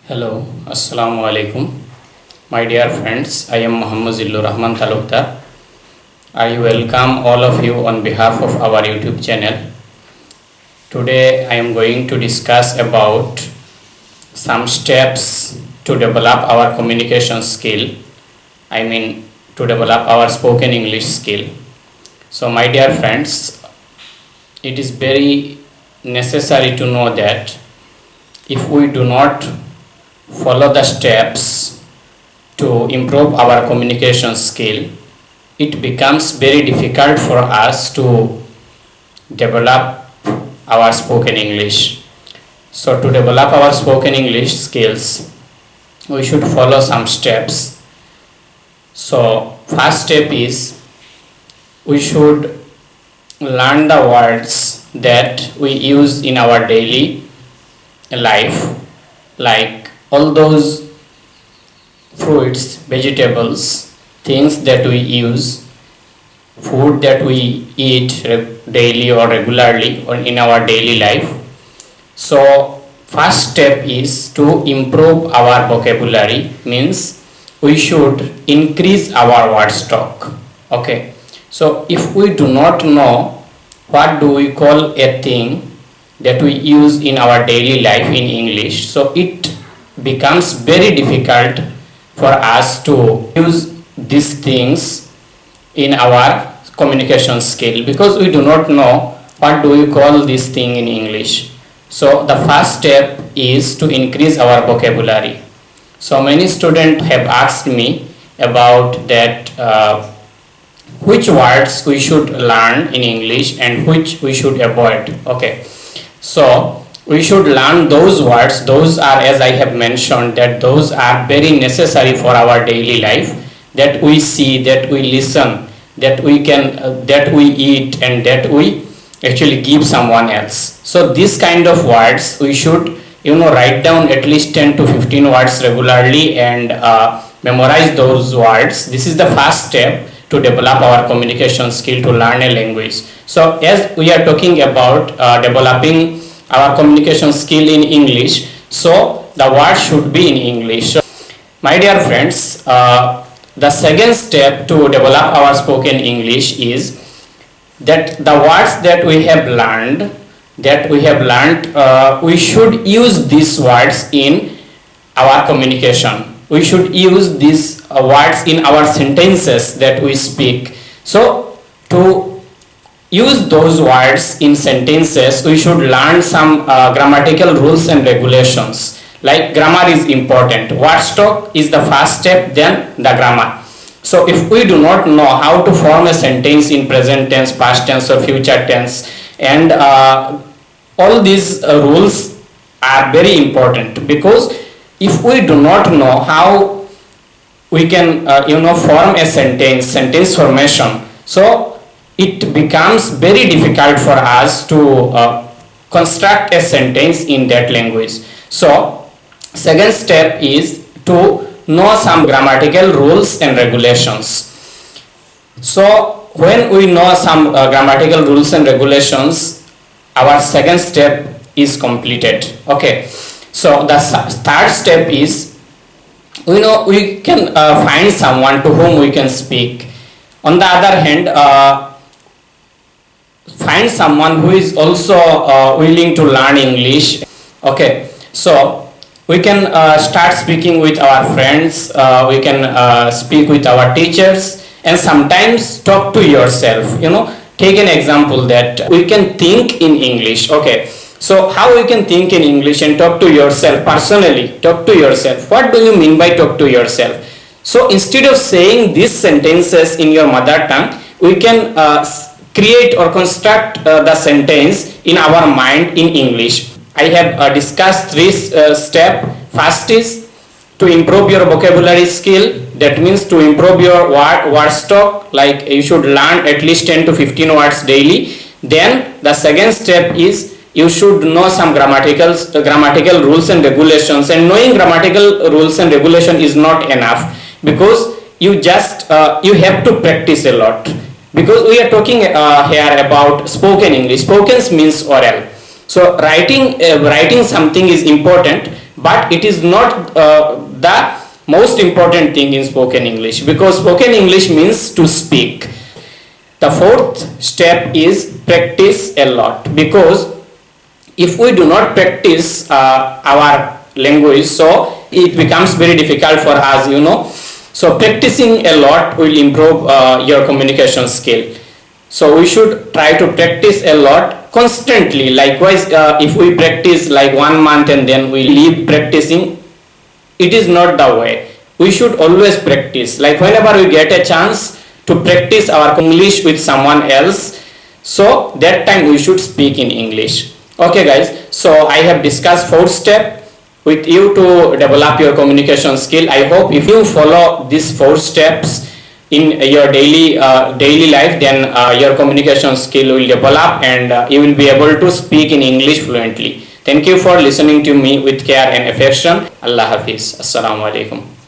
Hello, Assalamu alaikum. My dear friends, I am Muhammad Zillur Rahman Talukdar. I welcome all of you on behalf of our YouTube channel. Today I am going to discuss about some steps to develop our communication skill. To develop our spoken English skill. So my dear friends, it is very necessary to know that if we do not follow the steps to improve our communication skill, it becomes very difficult for us to develop our spoken English. So to develop our spoken English skills, we should follow some steps. So first step is we should learn the words that we use in our daily life, like all those fruits, vegetables, things that we use, food that we eat daily or regularly or in our daily life. So first step is to improve our vocabulary, means we should increase our word stock. Okay, so if we do not know what do we call a thing that we use in our daily life in English, so it becomes very difficult for us to use these things in our communication skill, because we do not know what do we call this thing in English. So the first step is to increase our vocabulary. So many students have asked me about that, which words we should learn in English and which we should avoid. Okay, so we should learn those words, those are, as I have mentioned, that those are very necessary for our daily life, that we see, that we listen, that we can that we eat, and that we actually give someone else. So this kind of words we should write down at least 10 to 15 words regularly and memorize those words. This is the first step to develop our communication skill, to learn a language. So as we are talking about developing our communication skill in English, so the word should be in English. So, my dear friends, the second step to develop our spoken English is that the words that we have learned, we should use these words in our communication. We should use these words in our sentences that we speak. So to use those words in sentences, we should learn some grammatical rules and regulations. Like grammar is important. Word stock is the first step, then the grammar. So if we do not know how to form a sentence in present tense, past tense or future tense, and all these rules are very important, because if we do not know how we can form a sentence formation, so it becomes very difficult for us to construct a sentence in that language. So second step is to know some grammatical rules and regulations. So when we know some grammatical rules and regulations, our second step is completed. Okay, so the third step is we can find someone to whom we can speak. On the other hand, find someone who is also willing to learn English. Okay, so we can start speaking with our friends, we can speak with our teachers, and sometimes talk to yourself. Take an example that we can think in English. Okay, so how we can think in English and talk to yourself personally? Talk to yourself. What do you mean by talk to yourself? So instead of saying these sentences in your mother tongue, we can create or construct the sentence in our mind in English. I have discussed three steps. First is to improve your vocabulary skill. That means to improve your word stock, like you should learn at least 10 to 15 words daily. Then the second step is you should know some grammatical rules and regulations. And knowing grammatical rules and regulation is not enough, because you have to practice a lot, because we are talking here about spoken English. Spoken means oral. So writing something is important, but it is not the most important thing in spoken English, because spoken English means to speak. The fourth step is practice a lot, because if we do not practice our language, so it becomes very difficult for us, so practicing a lot will improve your communication skill. So we should try to practice a lot constantly. Likewise, if we practice like 1 month and then we leave practicing, it is not the way. We should always practice. Like whenever we get a chance to practice our English with someone else, so that time we should speak in English. Okay guys, so I have discussed 4th step with you to develop your communication skill. I hope if you follow these 4 steps in your daily life, then your communication skill will develop and you will be able to speak in English fluently. Thank you for listening to me with care and affection. Allah Hafiz. Assalamu alaikum.